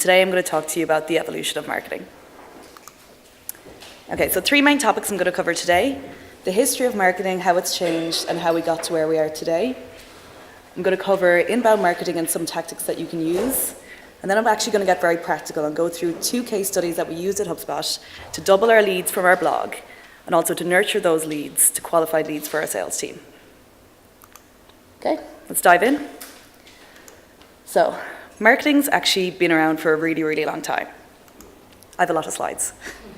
today I'm going to talk to you about the evolution of marketing. Okay, so 3 main topics I'm going to cover today: the history of marketing, how it's changed, and how we got to where we are today. I'm going to cover inbound marketing and some tactics that you can use. And then I'm actually going to get very practical and go through 2 case studies that we used at HubSpot to double our leads from our blog, and also to nurture those leads to qualified leads for our sales team. Okay, let's dive in. So, marketing's actually been around for a really, really long time. I have a lot of slides.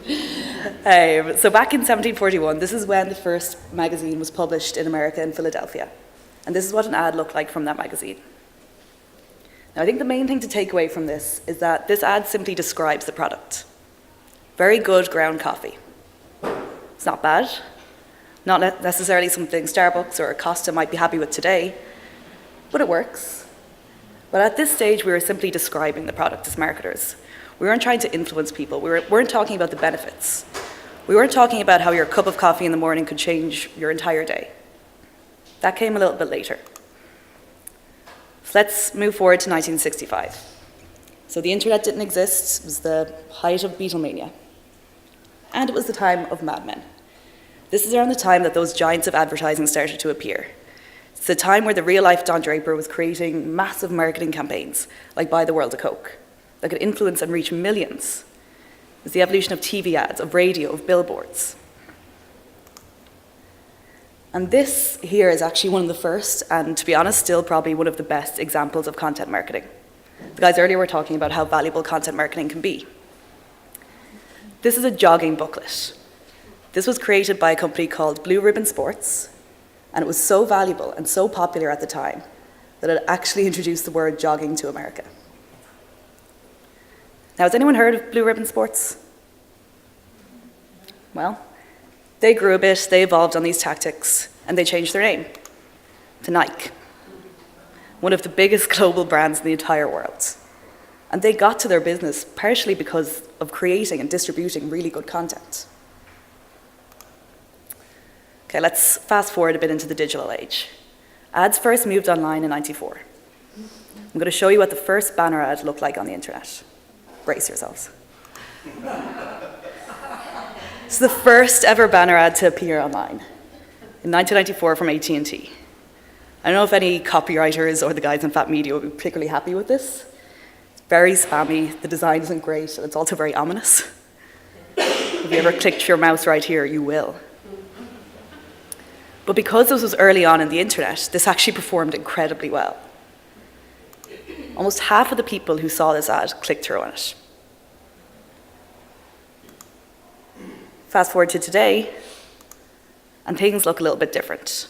So back in 1741, this is when the first magazine was published in America in Philadelphia. And this is what an ad looked like from that magazine. Now, I think the main thing to take away from this is that this ad simply describes the product. Very good ground coffee. It's not bad. Not necessarily something Starbucks or Costa might be happy with today, but it works. But at this stage, we were simply describing the product as marketers. We weren't trying to influence people. We weren't talking about the benefits. We weren't talking about how your cup of coffee in the morning could change your entire day. That came a little bit later. So let's move forward to 1965. So the internet didn't exist. It was the height of Beatlemania. And it was the time of Mad Men. This is around the time that those giants of advertising started to appear. It's the time where the real-life Don Draper was creating massive marketing campaigns, like Buy the World a Coke, that could influence and reach millions. It's the evolution of TV ads, of radio, of billboards. And this here is actually one of the first, and to be honest, still probably one of the best examples of content marketing. The guys earlier were talking about how valuable content marketing can be. This is a jogging booklet. This was created by a company called Blue Ribbon Sports, and it was so valuable and so popular at the time that it actually introduced the word jogging to America. Now, has anyone heard of Blue Ribbon Sports? Well, they grew a bit, they evolved on these tactics, and they changed their name to Nike, one of the biggest global brands in the entire world. And they got to their business partially because of creating and distributing really good content. Okay, let's fast forward a bit into the digital age. Ads first moved online in '94. I'm going to show you what the first banner ad looked like on the internet. Brace yourselves. It's the first ever banner ad to appear online in 1994 from AT&T. I don't know if any copywriters or the guys in Fat Media would be particularly happy with this. It's very spammy, the design isn't great, and it's also very ominous. If you ever clicked your mouse right here, you will. But because this was early on in the internet, this actually performed incredibly well. Almost half of the people who saw this ad clicked through on it. Fast forward to today, and things look a little bit different.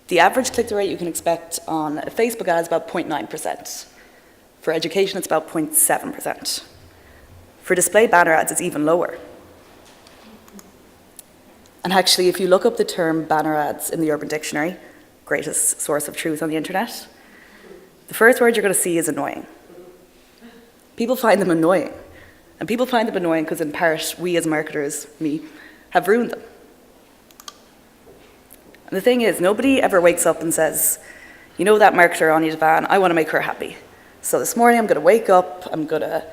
The average click-through rate you can expect on a Facebook ad is about 0.9%. For education, it's about 0.7%. For display banner ads, it's even lower. And actually, if you look up the term banner ads in the Urban Dictionary, greatest source of truth on the internet, the first word you're going to see is annoying. People find them annoying. And people find them annoying because, in part, we as marketers, me, have ruined them. And the thing is, nobody ever wakes up and says, you know that marketer, Áine Devane, I want to make her happy. So this morning I'm going to wake up, I'm going to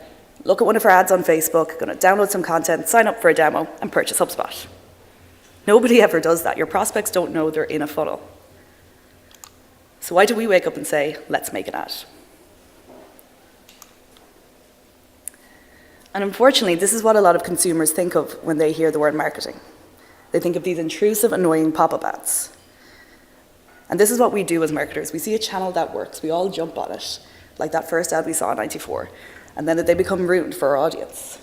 look at one of her ads on Facebook, going to download some content, sign up for a demo, and purchase HubSpot. Nobody ever does that. Your prospects don't know they're in a funnel. So why do we wake up and say, let's make an ad? And unfortunately, this is what a lot of consumers think of when they hear the word marketing. They think of these intrusive, annoying pop-up ads. And this is what we do as marketers. We see a channel that works, we all jump on it, like that first ad we saw in '94, and then they become ruined for our audience.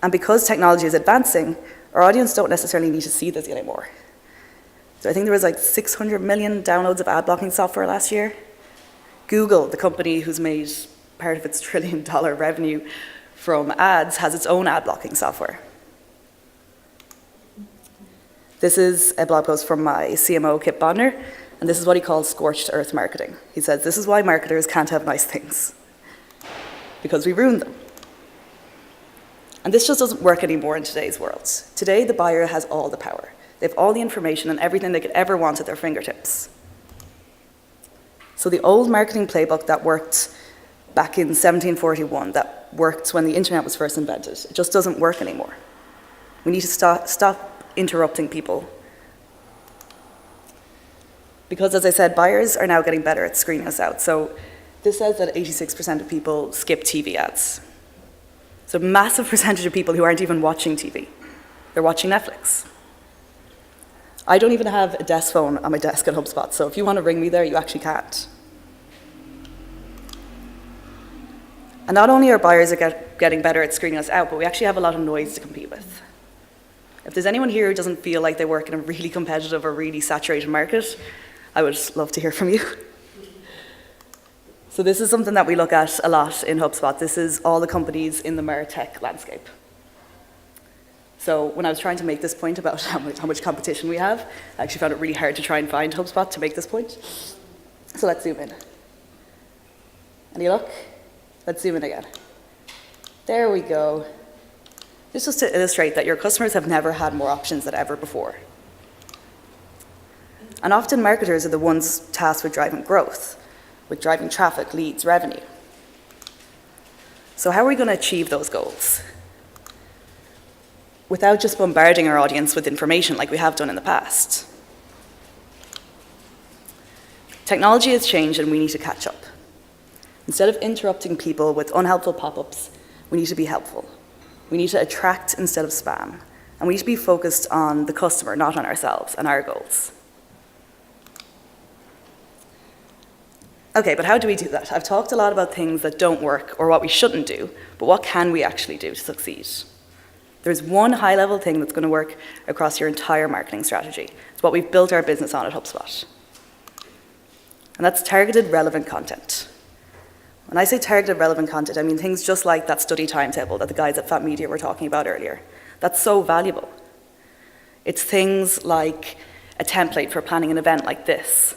And because technology is advancing, our audience don't necessarily need to see this anymore. So I think there was like 600 million downloads of ad blocking software last year. Google, the company who's made part of its $1 trillion revenue from ads, has its own ad blocking software. This is a blog post from my CMO, Kip Bodner, and this is what he calls scorched earth marketing. He says, this is why marketers can't have nice things, because we ruin them. And this just doesn't work anymore in today's world. Today, the buyer has all the power. They have all the information and everything they could ever want at their fingertips. So the old marketing playbook that worked back in 1741 that worked when the internet was first invented. It just doesn't work anymore. We need to stop interrupting people. Because, as I said, buyers are now getting better at screening us out. So this says that 86% of people skip TV ads. So a massive percentage of people who aren't even watching TV. They're watching Netflix. I don't even have a desk phone on my desk at HubSpot, so if you want to ring me there, you actually can't. And not only are buyers getting better at screening us out, but we actually have a lot of noise to compete with. If there's anyone here who doesn't feel like they work in a really competitive or really saturated market, I would love to hear from you. So this is something that we look at a lot in HubSpot. This is all the companies in the MarTech landscape. So when I was trying to make this point about how much competition we have, I actually found it really hard to try and find HubSpot to make this point. So let's zoom in. Any luck? Let's zoom in again. There we go. This is just to illustrate that your customers have never had more options than ever before. And often marketers are the ones tasked with driving growth, with driving traffic, leads, revenue. So how are we going to achieve those goals? Without just bombarding our audience with information like we have done in the past. Technology has changed and we need to catch up. Instead of interrupting people with unhelpful pop-ups, we need to be helpful. We need to attract instead of spam. And we need to be focused on the customer, not on ourselves and our goals. Okay, but how do we do that? I've talked a lot about things that don't work or what we shouldn't do, but what can we actually do to succeed? There's one high-level thing that's going to work across your entire marketing strategy. It's what we've built our business on at HubSpot. And that's targeted relevant content. When I say targeted relevant content, I mean things just like that study timetable that the guys at Fat Media were talking about earlier. That's so valuable. It's things like a template for planning an event like this,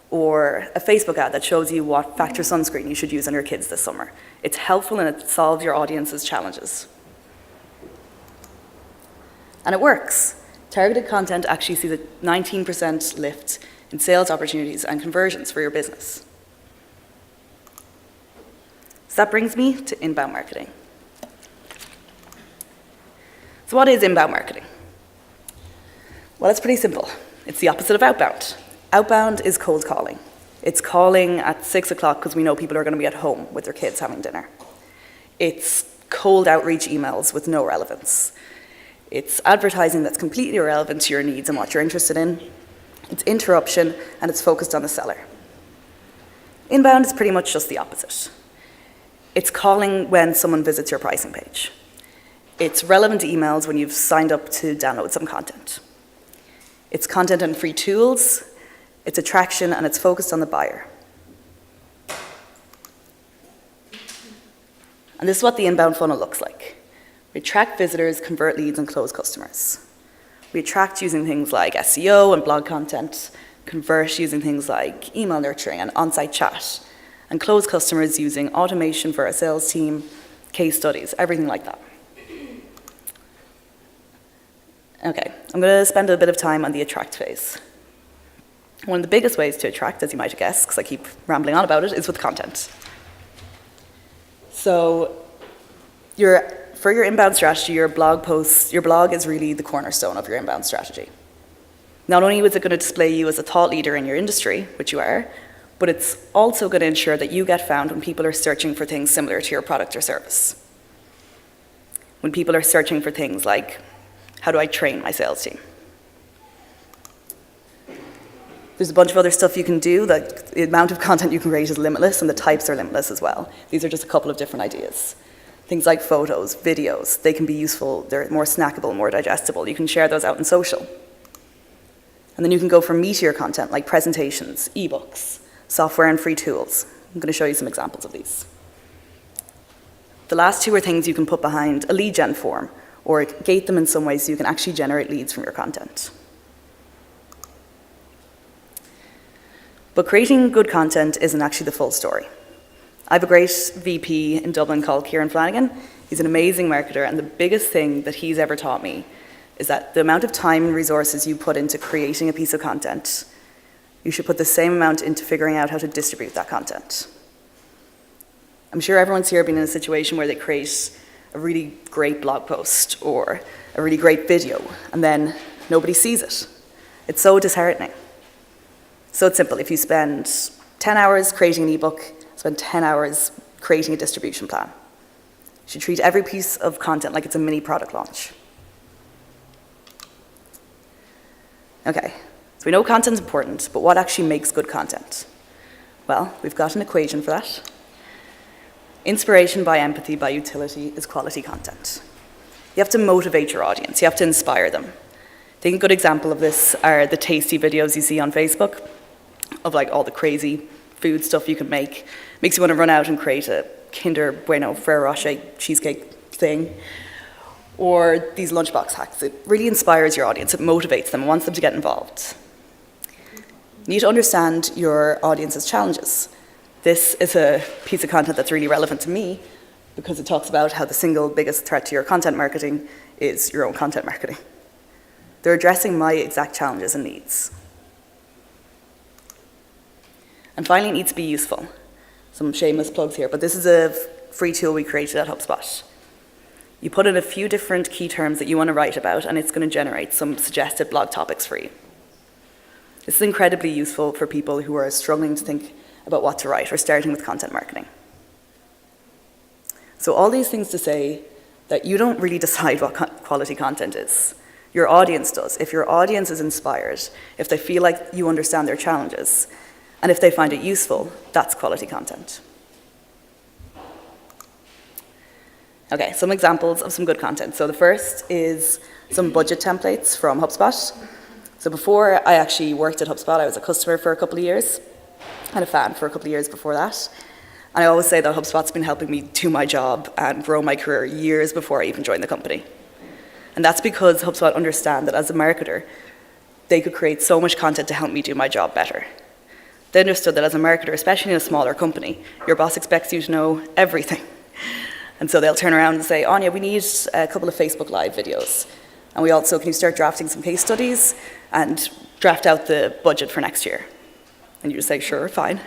or a Facebook ad that shows you what factor sunscreen you should use on your kids this summer. It's helpful and it solves your audience's challenges. And it works. Targeted content actually sees a 19% lift in sales opportunities and conversions for your business. So that brings me to inbound marketing. So what is inbound marketing? Well, it's pretty simple. It's the opposite of outbound. Outbound is cold calling. It's calling at 6 o'clock because we know people are going to be at home with their kids having dinner. It's cold outreach emails with no relevance. It's advertising that's completely irrelevant to your needs and what you're interested in. It's interruption, and it's focused on the seller. Inbound is pretty much just the opposite. It's calling when someone visits your pricing page. It's relevant emails when you've signed up to download some content. It's content and free tools. It's attraction, and it's focused on the buyer. And this is what the inbound funnel looks like. We attract visitors, convert leads, and close customers. We attract using things like SEO and blog content, convert using things like email nurturing and on-site chat, and close customers using automation for our sales team, case studies, everything like that. Okay, I'm going to spend a bit of time on the attract phase. One of the biggest ways to attract, as you might guess, because I keep rambling on about it, is with content. So for your inbound strategy, your blog is really the cornerstone of your inbound strategy. Not only is it going to display you as a thought leader in your industry, which you are, but it's also going to ensure that you get found when people are searching for things similar to your product or service. When people are searching for things like, how do I train my sales team? There's a bunch of other stuff you can do. The amount of content you can create is limitless, and the types are limitless as well. These are just a couple of different ideas. Things like photos, videos, they can be useful. They're more snackable, more digestible. You can share those out in social. And then you can go for meatier content like presentations, ebooks, software and free tools. I'm going to show you some examples of these. The last two are things you can put behind a lead gen form or gate them in some way so you can actually generate leads from your content. But creating good content isn't actually the full story. I have a great VP in Dublin called Kieran Flanagan. He's an amazing marketer, and the biggest thing that he's ever taught me is that the amount of time and resources you put into creating a piece of content, you should put the same amount into figuring out how to distribute that content. I'm sure everyone's here been in a situation where they create a really great blog post or a really great video, and then nobody sees it. It's so disheartening. So it's simple. If you spend 10 hours creating an ebook, spend 10 hours creating a distribution plan. You should treat every piece of content like it's a mini product launch. Okay, so we know content's important, but what actually makes good content? Well, we've got an equation for that. Inspiration by empathy by utility is quality content. You have to motivate your audience. You have to inspire them. I think a good example of this are the tasty videos you see on Facebook of like all the crazy food stuff you can make. Makes you want to run out and create a Kinder Bueno Ferrero Rocher cheesecake thing. Or these lunchbox hacks. It really inspires your audience. It motivates them. It wants them to get involved. You need to understand your audience's challenges. This is a piece of content that's really relevant to me because it talks about how the single biggest threat to your content marketing is your own content marketing. They're addressing my exact challenges and needs. And finally, it needs to be useful. Some shameless plugs here, but this is a free tool we created at HubSpot. You put in a few different key terms that you want to write about, and it's going to generate some suggested blog topics for you. This is incredibly useful for people who are struggling to think about what to write or starting with content marketing. So all these things to say that you don't really decide what quality content is. Your audience does. If your audience is inspired, if they feel like you understand their challenges, and if they find it useful, that's quality content. Okay, some examples of some good content. So the first is some budget templates from HubSpot. So before I actually worked at HubSpot, I was a customer for a couple of years and a fan for a couple of years before that. And I always say that HubSpot's been helping me do my job and grow my career years before I even joined the company. And that's because HubSpot understand that as a marketer, they could create so much content to help me do my job better. They understood that as a marketer, especially in a smaller company, your boss expects you to know everything. And so they'll turn around and say, Áine, we need a couple of Facebook Live videos. And we also, can you start drafting some case studies and draft out the budget for next year? And you just say, sure, fine.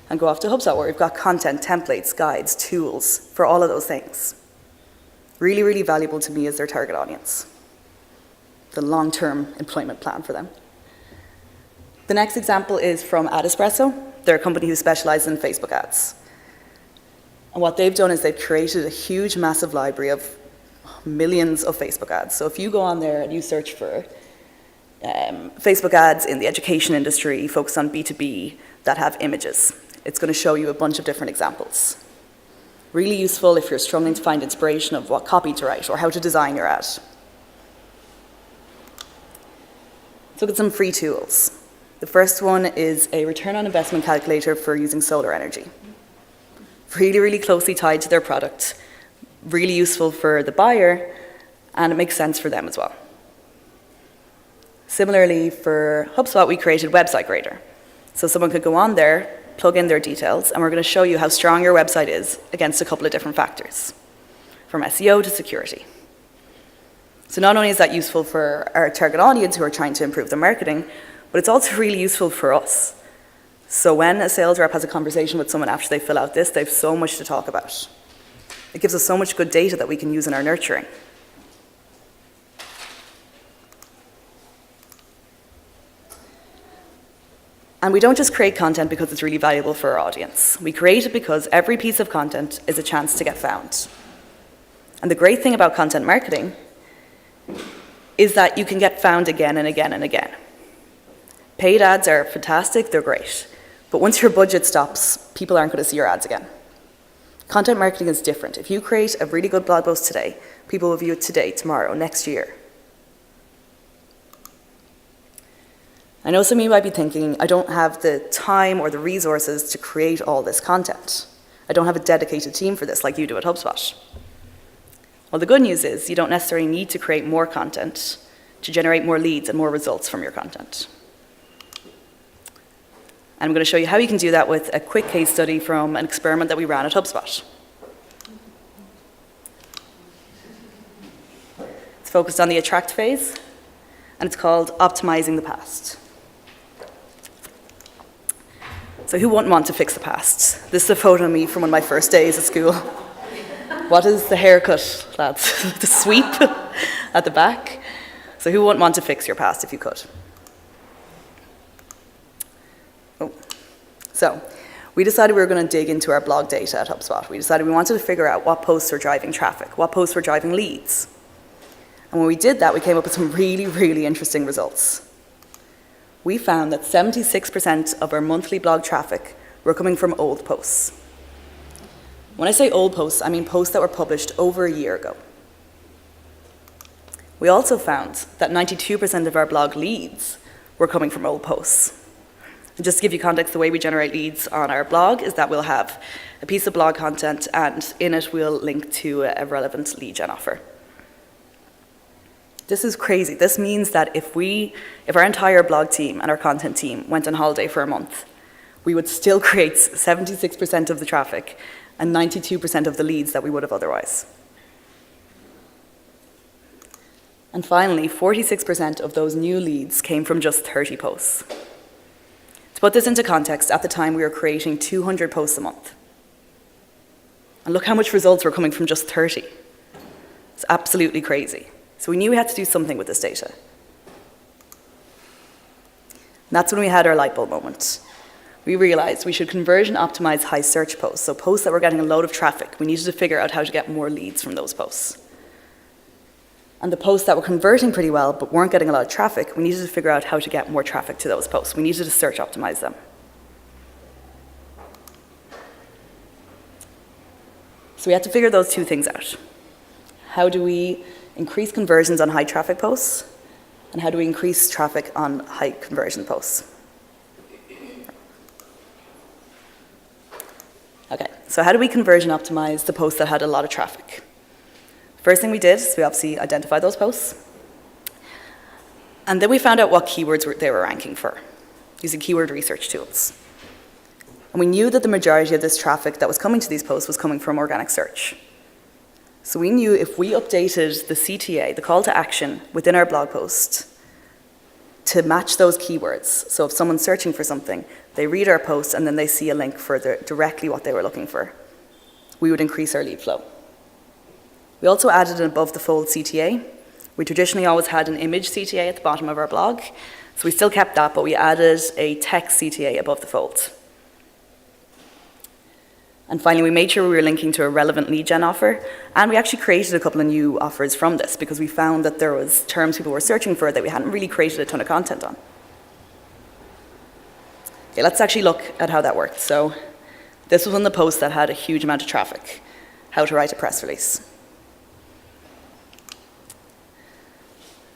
And go off to HubSpot where we've got content, templates, guides, tools for all of those things. Really, really valuable to me as their target audience. The long-term employment plan for them. The next example is from Espresso. They're a company who specializes in Facebook ads. And what they've done is they've created a huge, massive library of millions of Facebook ads. So if you go on there and you search for Facebook ads in the education industry, focused on B2B, that have images, it's going to show you a bunch of different examples. Really useful if you're struggling to find inspiration of what copy to write or how to design your ad. Let's look at some free tools. The first one is a return on investment calculator for using solar energy. Really, really closely tied to their product, really useful for the buyer, and it makes sense for them as well. Similarly, for HubSpot, we created Website Grader. So someone could go on there, plug in their details, and we're going to show you how strong your website is against a couple of different factors, from SEO to security. So not only is that useful for our target audience who are trying to improve their marketing, but it's also really useful for us. So when a sales rep has a conversation with someone after they fill out this, they have so much to talk about. It gives us so much good data that we can use in our nurturing. And we don't just create content because it's really valuable for our audience. We create it because every piece of content is a chance to get found. And the great thing about content marketing is that you can get found again and again and again. Paid ads are fantastic, they're great. But once your budget stops, people aren't going to see your ads again. Content marketing is different. If you create a really good blog post today, people will view it today, tomorrow, next year. I know some of you might be thinking, I don't have the time or the resources to create all this content. I don't have a dedicated team for this like you do at HubSpot. Well, the good news is you don't necessarily need to create more content to generate more leads and more results from your content. And I'm going to show you how you can do that with a quick case study from an experiment that we ran at HubSpot. It's focused on the attract phase, and it's called Optimizing the Past. So who wouldn't want to fix the past? This is a photo of me from one of my first days at school. What is the haircut, lads? The sweep at the back. So who wouldn't want to fix your past if you could? Oh. So we decided we were going to dig into our blog data at HubSpot. We decided we wanted to figure out what posts were driving traffic, what posts were driving leads. And when we did that, we came up with some really, really interesting results. We found that 76% of our monthly blog traffic were coming from old posts. When I say old posts, I mean posts that were published over a year ago. We also found that 92% of our blog leads were coming from old posts. And just to give you context, the way we generate leads on our blog is that we'll have a piece of blog content, and in it we'll link to a relevant lead gen offer. This is crazy. This means that if our entire blog team and our content team went on holiday for a month, we would still create 76% of the traffic and 92% of the leads that we would have otherwise. And finally, 46% of those new leads came from just 30 posts. To put this into context, at the time we were creating 200 posts a month. And look how much results were coming from just 30. It's absolutely crazy. So we knew we had to do something with this data. And that's when we had our light bulb moment. We realized we should conversion optimize high search posts, so posts that were getting a load of traffic. We needed to figure out how to get more leads from those posts. And the posts that were converting pretty well but weren't getting a lot of traffic, we needed to figure out how to get more traffic to those posts. We needed to search optimize them. So we had to figure those two things out. How do we increase conversions on high traffic posts? And how do we increase traffic on high conversion posts? Okay, so how do we conversion optimize the posts that had a lot of traffic? First thing we did is we obviously identified those posts. And then we found out what keywords they were ranking for using keyword research tools. And we knew that the majority of this traffic that was coming to these posts was coming from organic search. So we knew if we updated the CTA, the call to action, within our blog post to match those keywords, so if someone's searching for something, they read our post and then they see a link for directly what they were looking for, we would increase our lead flow. We also added an above the fold CTA. We traditionally always had an image CTA at the bottom of our blog, so we still kept that, but we added a text CTA above the fold. And finally, we made sure we were linking to a relevant lead gen offer, and we actually created a couple of new offers from this because we found that there was terms people were searching for that we hadn't really created a ton of content on. Okay, let's actually look at how that worked. So this was one of the posts that had a huge amount of traffic, how to write a press release.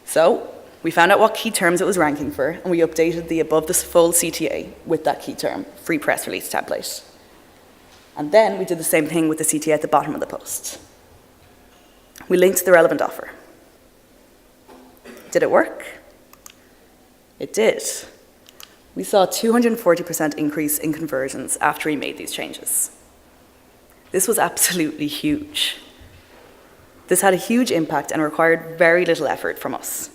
So we found out what key terms it was ranking for, and we updated the above the fold CTA with that key term, free press release template. And then we did the same thing with the CTA at the bottom of the post. We linked the relevant offer. Did it work? It did. We saw a 240% increase in conversions after we made these changes. This was absolutely huge. This had a huge impact and required very little effort from us.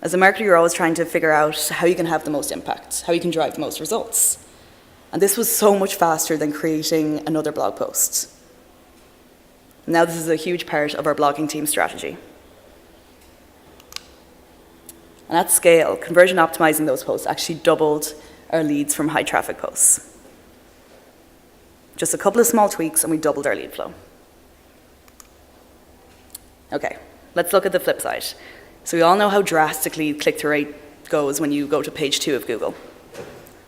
As a marketer, you're always trying to figure out how you can have the most impact, how you can drive the most results. And this was so much faster than creating another blog post. Now this is a huge part of our blogging team strategy. And at scale, conversion optimizing those posts actually doubled our leads from high traffic posts. Just a couple of small tweaks and we doubled our lead flow. Okay, let's look at the flip side. So we all know how drastically click-through rate goes when you go to page 2 of Google.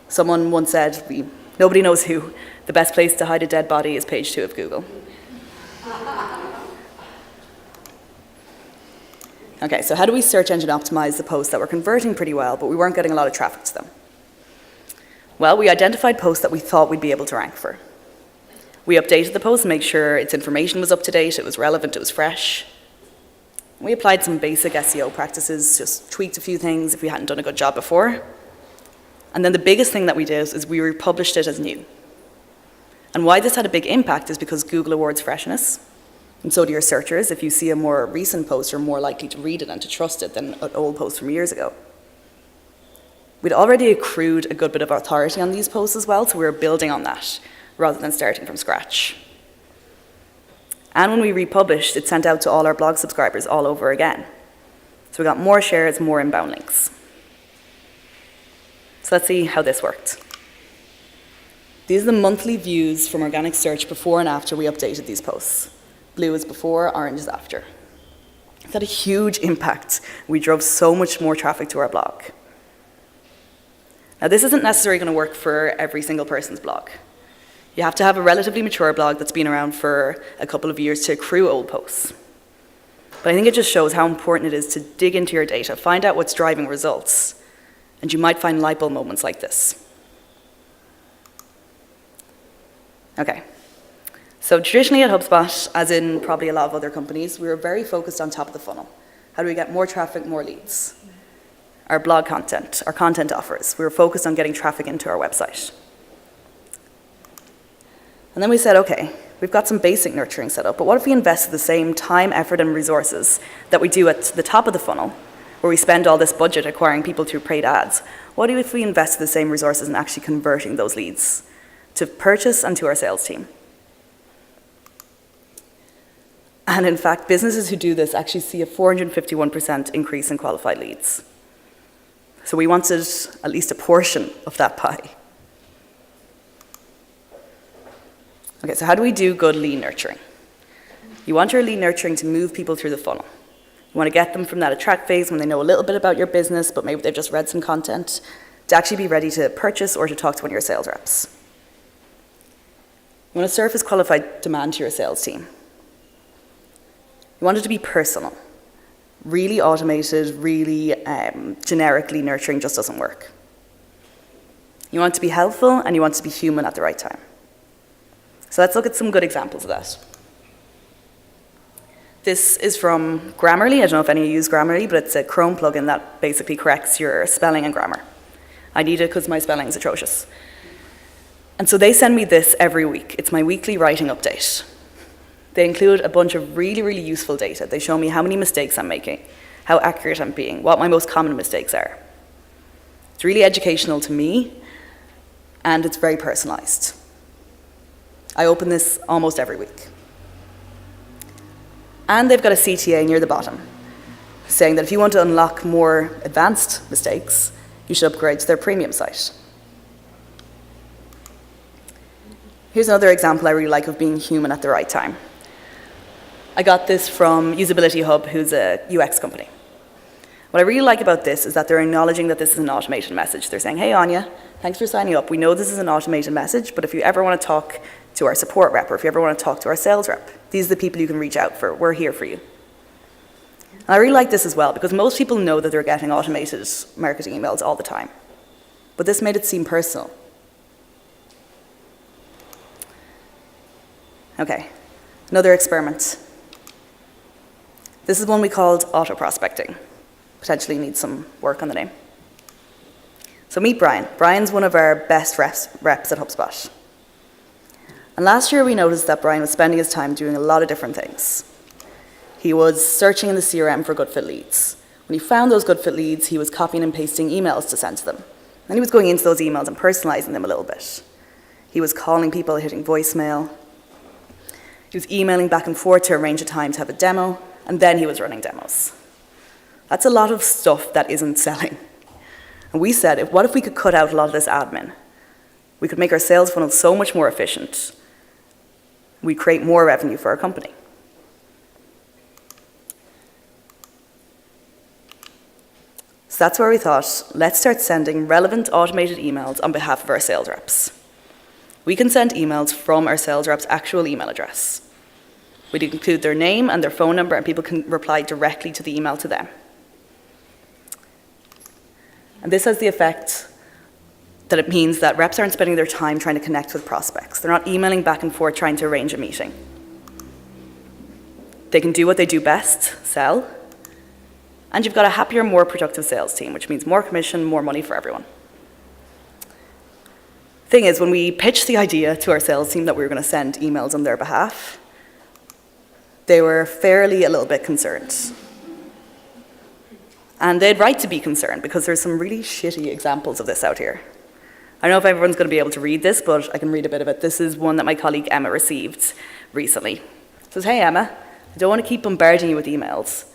Someone once said, nobody knows who, the best place to hide a dead body is page 2 of Google. Okay, so how do we search engine optimize the posts that were converting pretty well, but we weren't getting a lot of traffic to them? Well, we identified posts that we thought we'd be able to rank for. We updated the post to make sure its information was up to date, it was relevant, it was fresh. We applied some basic SEO practices, just tweaked a few things if we hadn't done a good job before. And then the biggest thing that we did is we republished it as new. And why this had a big impact is because Google awards freshness, and so do your searchers. If you see a more recent post, you're more likely to read it and to trust it than an old post from years ago. We'd already accrued a good bit of authority on these posts as well, so we were building on that rather than starting from scratch. And when we republished, it sent out to all our blog subscribers all over again. So we got more shares, more inbound links. So let's see how this worked. These are the monthly views from organic search before and after we updated these posts. Blue is before, orange is after. It had a huge impact. We drove so much more traffic to our blog. Now, this isn't necessarily going to work for every single person's blog. You have to have a relatively mature blog that's been around for a couple of years to accrue old posts. But I think it just shows how important it is to dig into your data, find out what's driving results, and you might find light bulb moments like this. Okay, so traditionally at HubSpot, as in probably a lot of other companies, we were very focused on top of the funnel. How do we get more traffic, more leads? Our blog content, our content offers. We were focused on getting traffic into our website. And then we said, okay, we've got some basic nurturing set up, but what if we invested the same time, effort, and resources that we do at the top of the funnel, where we spend all this budget acquiring people through paid ads? What if we invested the same resources in actually converting those leads to purchase and to our sales team? And in fact, businesses who do this actually see a 451% increase in qualified leads. So we wanted at least a portion of that pie. Okay, so how do we do good lead nurturing? You want your lead nurturing to move people through the funnel. You want to get them from that attract phase when they know a little bit about your business, but maybe they've just read some content, to actually be ready to purchase or to talk to one of your sales reps. You want to surface qualified demand to your sales team. You want it to be personal. Really automated, really generic lead nurturing just doesn't work. You want it to be helpful, and you want it to be human at the right time. So let's look at some good examples of that. This is from Grammarly. I don't know if any of you use Grammarly, but it's a Chrome plugin that basically corrects your spelling and grammar. I need it because my spelling is atrocious. And so they send me this every week. It's my weekly writing update. They include a bunch of really, really useful data. They show me how many mistakes I'm making, how accurate I'm being, what my most common mistakes are. It's really educational to me, and it's very personalized. I open this almost every week. And they've got a CTA near the bottom, saying that if you want to unlock more advanced mistakes, you should upgrade to their premium site. Here's another example I really like of being human at the right time. I got this from Usability Hub, who's a UX company. What I really like about this is that they're acknowledging that this is an automated message. They're saying, hey, Áine, thanks for signing up. We know this is an automated message, but if you ever want to talk to our support rep, or if you ever want to talk to our sales rep, these are the people you can reach out for. We're here for you. And I really like this as well, because most people know that they're getting automated marketing emails all the time. But this made it seem personal. Okay, another experiment. This is one we called auto-prospecting. Potentially needs some work on the name. So meet Brian. Brian's one of our best reps at HubSpot. And last year we noticed that Brian was spending his time doing a lot of different things. He was searching in the CRM for good fit leads. When he found those good fit leads, he was copying and pasting emails to send to them. Then he was going into those emails and personalizing them a little bit. He was calling people, hitting voicemail. He was emailing back and forth to arrange a time to have a demo, and then he was running demos. That's a lot of stuff that isn't selling. And we said, what if we could cut out a lot of this admin? We could make our sales funnel so much more efficient. We'd create more revenue for our company. So that's where we thought, let's start sending relevant automated emails on behalf of our sales reps. We can send emails from our sales rep's actual email address. We'd include their name and their phone number, and people can reply directly to the email to them. And this has the effect that it means that reps aren't spending their time trying to connect with prospects. They're not emailing back and forth trying to arrange a meeting. They can do what they do best, sell, and you've got a happier, more productive sales team, which means more commission, more money for everyone. Thing is, when we pitched the idea to our sales team that we were going to send emails on their behalf, they were fairly a little bit concerned. And they had right to be concerned because there's some really shitty examples of this out here. I don't know if everyone's going to be able to read this, but I can read a bit of it. This is one that my colleague Emma received recently. It says, "Hey Emma, I don't want to keep bombarding you with emails.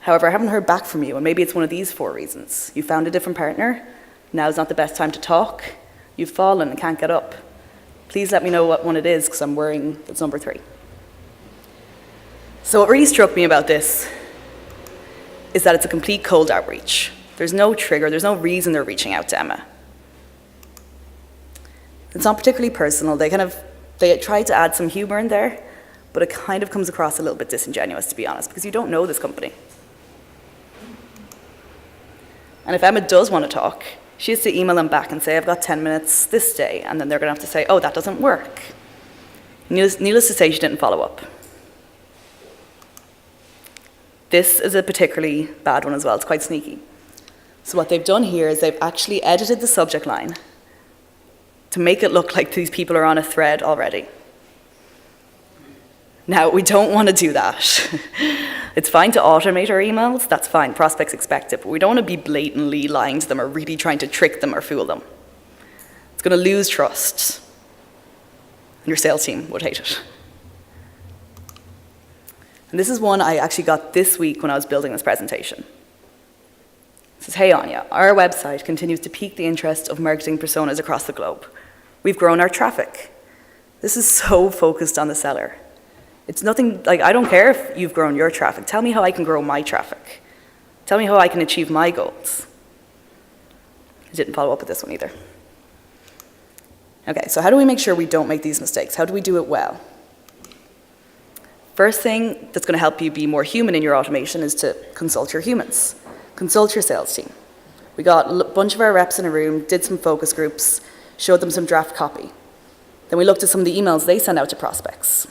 However, I haven't heard back from you, and maybe it's one of these 4 reasons. You found a different partner, now's not the best time to talk, you've fallen and can't get up. Please let me know what one it is, because I'm worrying it's number 3. So what really struck me about this is that it's a complete cold outreach. There's no trigger, there's no reason they're reaching out to Emma. It's not particularly personal. They try to add some humor in there, but it kind of comes across a little bit disingenuous, to be honest, because you don't know this company. And if Emma does want to talk, she has to email them back and say, I've got 10 minutes this day, and then they're going to have to say, oh, that doesn't work. Needless to say, she didn't follow up. This is a particularly bad one as well. It's quite sneaky. So what they've done here is they've actually edited the subject line to make it look like these people are on a thread already. Now, we don't want to do that. It's fine to automate our emails, that's fine, prospects expect it, but we don't want to be blatantly lying to them or really trying to trick them or fool them. It's going to lose trust, and your sales team would hate it. And this is one I actually got this week when I was building this presentation. It says, hey Áine, our website continues to pique the interest of marketing personas across the globe. We've grown our traffic. This is so focused on the seller. It's nothing, like, I don't care if you've grown your traffic. Tell me how I can grow my traffic. Tell me how I can achieve my goals. I didn't follow up with this one either. Okay, so how do we make sure we don't make these mistakes? How do we do it well? First thing that's going to help you be more human in your automation is to consult your humans. Consult your sales team. We got a bunch of our reps in a room, did some focus groups, showed them some draft copy. Then we looked at some of the emails they send out to prospects.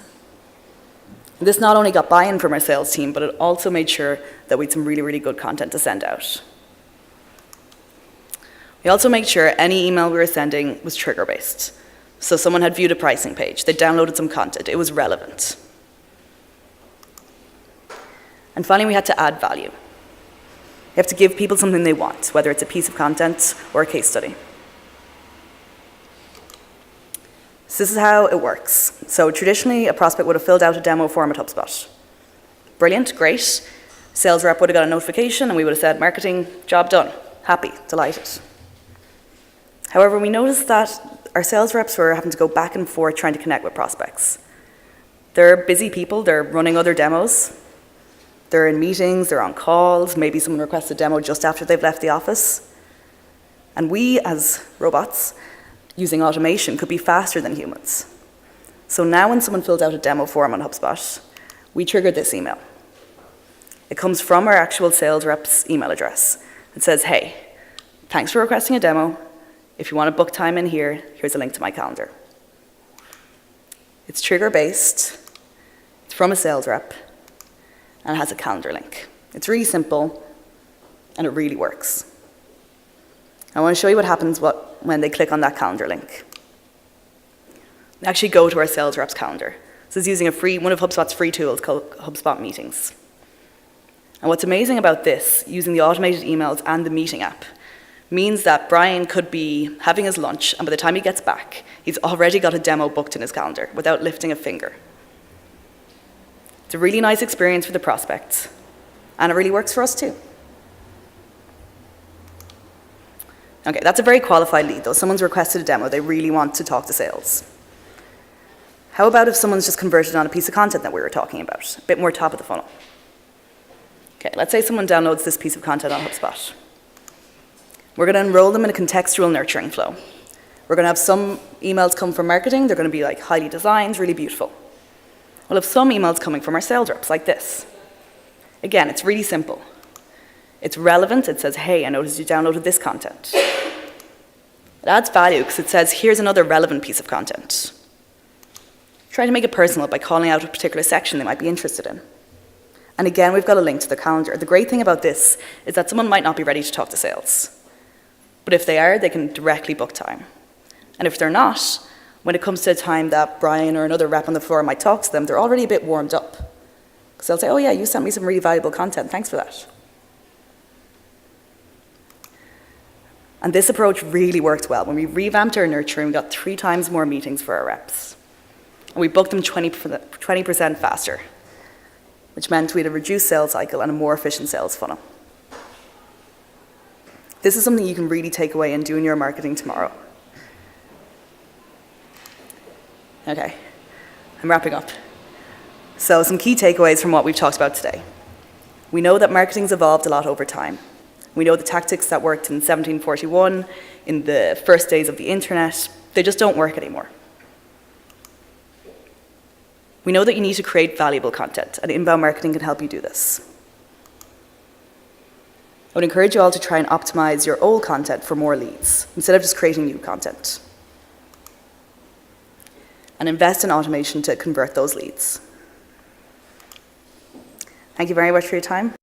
This not only got buy-in from our sales team, but it also made sure that we had some really, really good content to send out. We also made sure any email we were sending was trigger-based. So someone had viewed a pricing page, they downloaded some content, it was relevant. And finally, we had to add value. You have to give people something they want, whether it's a piece of content or a case study. So this is how it works. So traditionally, a prospect would have filled out a demo form at HubSpot. Brilliant, great. Sales rep would have got a notification and we would have said, marketing, job done. Happy, delighted. However, we noticed that our sales reps were having to go back and forth trying to connect with prospects. They're busy people, they're running other demos. They're in meetings, they're on calls, maybe someone requests a demo just after they've left the office. And we, as robots, using automation, could be faster than humans. So now when someone fills out a demo form on HubSpot, we trigger this email. It comes from our actual sales rep's email address. It says, hey, thanks for requesting a demo. If you want to book time in here, here's a link to my calendar. It's trigger-based, it's from a sales rep, and it has a calendar link. It's really simple, and it really works. I want to show you what happens when they click on that calendar link. They actually go to our sales rep's calendar. This is using one of HubSpot's free tools called HubSpot Meetings. And what's amazing about this, using the automated emails and the meeting app, means that Brian could be having his lunch, and by the time he gets back, he's already got a demo booked in his calendar without lifting a finger. It's a really nice experience for the prospects, and it really works for us too. Okay, that's a very qualified lead though. Someone's requested a demo, they really want to talk to sales. How about if someone's just converted on a piece of content that we were talking about, a bit more top of the funnel? Okay, let's say someone downloads this piece of content on HubSpot. We're going to enroll them in a contextual nurturing flow. We're going to have some emails come from marketing, they're going to be like highly designed, really beautiful. We'll have some emails coming from our sales reps, like this. Again, it's really simple. It's relevant, it says, hey, I noticed you downloaded this content. It adds value because it says, here's another relevant piece of content. Try to make it personal by calling out a particular section they might be interested in. And again, we've got a link to the calendar. The great thing about this is that someone might not be ready to talk to sales. But if they are, they can directly book time. And if they're not, when it comes to a time that Brian or another rep on the floor might talk to them, they're already a bit warmed up. Because they'll say, oh yeah, you sent me some really valuable content, thanks for that. And this approach really worked well. When we revamped our nurturing, we got 3 times more meetings for our reps. And we booked them 20% faster, which meant we had a reduced sales cycle and a more efficient sales funnel. This is something you can really take away and do in your marketing tomorrow. Okay, I'm wrapping up. So some key takeaways from what we've talked about today. We know that marketing's evolved a lot over time. We know the tactics that worked in 1741, in the first days of the internet, they just don't work anymore. We know that you need to create valuable content, and inbound marketing can help you do this. I would encourage you all to try and optimize your old content for more leads, instead of just creating new content. And invest in automation to convert those leads. Thank you very much for your time.